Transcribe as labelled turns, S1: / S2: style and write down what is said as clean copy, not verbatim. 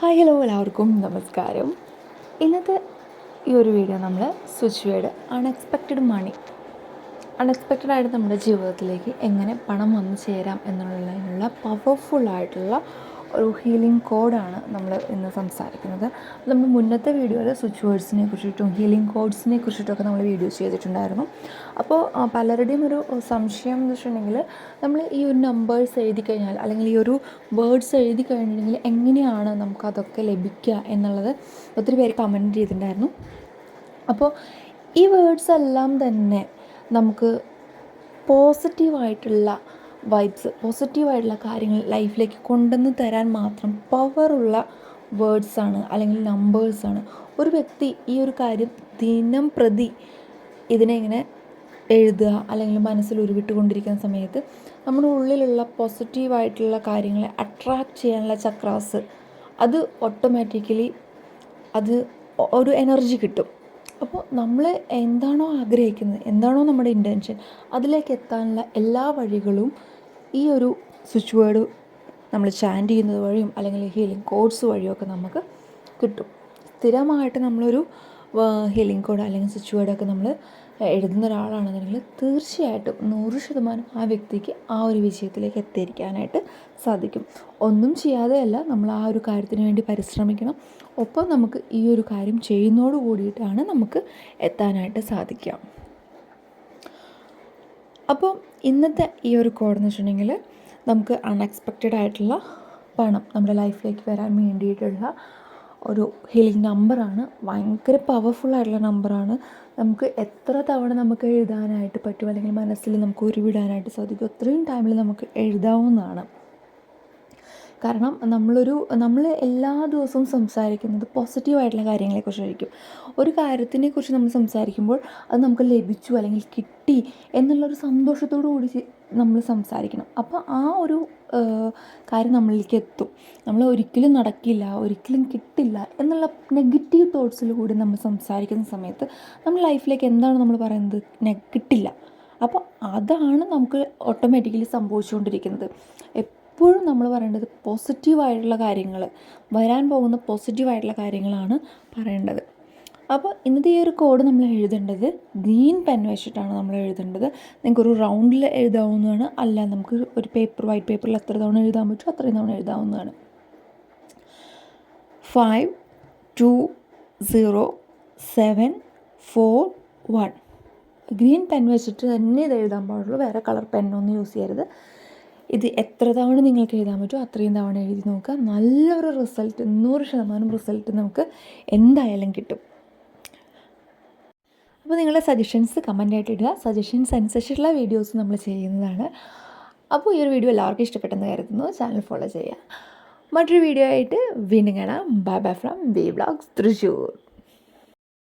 S1: Hi hello എല്ലാവർക്കും നമസ്കാരം. ഇന്നത്തെ ഈ ഒരു വീഡിയോ നമ്മൾ സ്വിച്ച് വേർഡ് അൺഎക്സ്പെക്റ്റഡ് മണി, അൺഎക്സ്പെക്റ്റഡായിട്ട് നമ്മുടെ ജീവിതത്തിലേക്ക് എങ്ങനെ പണം വന്നു ചേരാം എന്നുള്ളതിനുള്ള പവർഫുള്ളായിട്ടുള്ള ഒരു ഹീലിംഗ് കോഡാണ് നമ്മൾ ഇന്ന് സംസാരിക്കുന്നത്. നമ്മൾ മുന്നത്തെ വീഡിയോയിൽ സ്വിച്ച് വേർഡ്സിനെ കുറിച്ചിട്ടും ഹീലിംഗ് കോഡ്സിനെ കുറിച്ചിട്ടൊക്കെ നമ്മൾ വീഡിയോ ചെയ്തിട്ടുണ്ടായിരുന്നു. അപ്പോൾ പലരുടെയും ഒരു സംശയം എന്ന് വെച്ചിട്ടുണ്ടെങ്കിൽ, നമ്മൾ ഈ ഒരു നമ്പേഴ്സ് എഴുതി കഴിഞ്ഞാൽ അല്ലെങ്കിൽ ഈ ഒരു വേർഡ്സ് എഴുതി കഴിഞ്ഞിട്ടുണ്ടെങ്കിൽ എങ്ങനെയാണ് നമുക്കതൊക്കെ ലഭിക്കുക എന്നുള്ളത് ഒത്തിരി പേര് കമൻറ്റ് ചെയ്തിട്ടുണ്ടായിരുന്നു. അപ്പോൾ ഈ വേർഡ്സ് എല്ലാം തന്നെ നമുക്ക് പോസിറ്റീവായിട്ടുള്ള വൈബ്സ്, പോസിറ്റീവായിട്ടുള്ള കാര്യങ്ങൾ ലൈഫിലേക്ക് കൊണ്ടുവന്ന് തരാൻ മാത്രം പവറുള്ള വേർഡ്സാണ് അല്ലെങ്കിൽ നമ്പേഴ്സാണ്. ഒരു വ്യക്തി ഈ ഒരു കാര്യം ദിനം പ്രതി ഇതിനെ ഇങ്ങനെ എഴുതുക അല്ലെങ്കിൽ മനസ്സിൽ ഉരുവിട്ടുകൊണ്ടിരിക്കുന്ന സമയത്ത് നമ്മുടെ ഉള്ളിലുള്ള പോസിറ്റീവായിട്ടുള്ള കാര്യങ്ങളെ അട്രാക്റ്റ് ചെയ്യാനുള്ള ചക്രാസ് അത് ഓട്ടോമാറ്റിക്കലി അത് ഒരു എനർജി കിട്ടും. അപ്പോൾ നമ്മൾ എന്താണോ ആഗ്രഹിക്കുന്നത്, എന്താണോ നമ്മുടെ ഇൻറ്റൻഷൻ, അതിലേക്ക് എത്താനുള്ള എല്ലാ വഴികളും ഈ ഒരു സ്വിച്ച് വേർഡ് നമ്മൾ ചാൻറ്റ് ചെയ്യുന്നത് വഴിയും അല്ലെങ്കിൽ ഹീലിംഗ് കോഡ്സ് വഴിയൊക്കെ നമുക്ക് കിട്ടും. സ്ഥിരമായിട്ട് നമ്മളൊരു ഹീലിംഗ് കോഡ് അല്ലെങ്കിൽ സ്വിച്ച് വേർഡൊക്കെ നമ്മൾ എഴുതുന്ന ഒരാളാണെന്നുണ്ടെങ്കിൽ തീർച്ചയായിട്ടും 100% ആ വ്യക്തിക്ക് ആ ഒരു വിജയത്തിലേക്ക് എത്തിയിരിക്കാനായിട്ട് സാധിക്കും. ഒന്നും ചെയ്യാതെയല്ല, നമ്മൾ ആ ഒരു കാര്യത്തിന് വേണ്ടി പരിശ്രമിക്കണം. ഒപ്പം നമുക്ക് ഈ ഒരു കാര്യം ചെയ്യുന്നതോട് കൂടിയിട്ടാണ് നമുക്ക് എത്താനായിട്ട് സാധിക്കുക. അപ്പോൾ ഇന്നത്തെ ഈ ഒരു കോഡെന്ന് വെച്ചിട്ടുണ്ടെങ്കിൽ, നമുക്ക് അൺഎക്സ്പെക്റ്റഡ് ആയിട്ടുള്ള പണം നമ്മുടെ ലൈഫിലേക്ക് വരാൻ വേണ്ടിയിട്ടുള്ള ഒരു ഹീലിംഗ് നമ്പറാണ്. ഭയങ്കര പവർഫുള്ളായിട്ടുള്ള നമ്പറാണ്. നമുക്ക് എത്ര തവണ നമുക്ക് എഴുതാനായിട്ട് പറ്റും അല്ലെങ്കിൽ മനസ്സിൽ നമുക്ക് ഉരുവിടാനായിട്ട് സാധിക്കും, അത്രയും ടൈമിൽ നമുക്ക് എഴുതാവുന്നതാണ്. കാരണം നമ്മൾ എല്ലാ ദിവസവും സംസാരിക്കുന്നത് പോസിറ്റീവായിട്ടുള്ള കാര്യങ്ങളെക്കുറിച്ചായിരിക്കും. ഒരു കാര്യത്തിനെക്കുറിച്ച് നമ്മൾ സംസാരിക്കുമ്പോൾ അത് നമുക്ക് ലഭിച്ചു അല്ലെങ്കിൽ കിട്ടി എന്നുള്ളൊരു സന്തോഷത്തോടു കൂടി നമ്മൾ സംസാരിക്കണം. അപ്പോൾ ആ ഒരു കാര്യം നമ്മളിലേക്ക് എത്തും. നമ്മൾ ഒരിക്കലും നടക്കില്ല, ഒരിക്കലും കിട്ടില്ല എന്നുള്ള നെഗറ്റീവ് തോട്ട്സിൽ കൂടി നമ്മൾ സംസാരിക്കുന്ന സമയത്ത് നമ്മുടെ ലൈഫിലേക്ക് എന്താണ് നമ്മൾ പറയുന്നത്, കിട്ടില്ല. അപ്പോൾ അതാണ് നമുക്ക് ഓട്ടോമാറ്റിക്കലി സംഭവിച്ചുകൊണ്ടിരിക്കുന്നത്. എപ്പോഴും നമ്മൾ പറയേണ്ടത് പോസിറ്റീവായിട്ടുള്ള കാര്യങ്ങൾ, വരാൻ പോകുന്ന പോസിറ്റീവായിട്ടുള്ള കാര്യങ്ങളാണ് പറയേണ്ടത്. അപ്പോൾ ഇന്നത്തെ ഈ ഒരു കോഡ് നമ്മൾ എഴുതേണ്ടത് ഗ്രീൻ പെൻ വെച്ചിട്ടാണ് നമ്മൾ എഴുതേണ്ടത്. നിങ്ങൾക്കൊരു റൗണ്ടിൽ എഴുതാവുന്നതാണ്, അല്ല നമുക്ക് ഒരു വൈറ്റ് പേപ്പറിൽ എത്ര തവണ എഴുതാൻ പറ്റുമോ അത്രയും തവണ എഴുതാവുന്നതാണ്. 5 2 0 7 4 1 ഗ്രീൻ പെൻ വെച്ചിട്ട് തന്നെ ഇത് എഴുതാൻ പാടുള്ളൂ. വേറെ കളർ പെന്നൊന്നും യൂസ് ചെയ്യരുത്. ഇത് എത്ര തവണ നിങ്ങൾക്ക് എഴുതാൻ പറ്റുമോ അത്രയും തവണ എഴുതി നോക്കുക. നല്ലൊരു റിസൾട്ട്, 100% റിസൾട്ട് നമുക്ക് എന്തായാലും കിട്ടും. അപ്പോൾ നിങ്ങളുടെ സജഷൻസ് കമൻ്റായിട്ട് ഇടുക. സജഷൻസ് അനുസരിച്ചുള്ള വീഡിയോസ് നമ്മൾ ചെയ്യുന്നതാണ്. അപ്പോൾ ഈ ഒരു വീഡിയോ എല്ലാവർക്കും ഇഷ്ടപ്പെട്ടെന്ന് കരുതുന്നു. ചാനൽ ഫോളോ ചെയ്യുക. മറ്റൊരു വീഡിയോ ആയിട്ട് വീണ്ടും കാണാം. Bye bye from V vlogs Thrissur.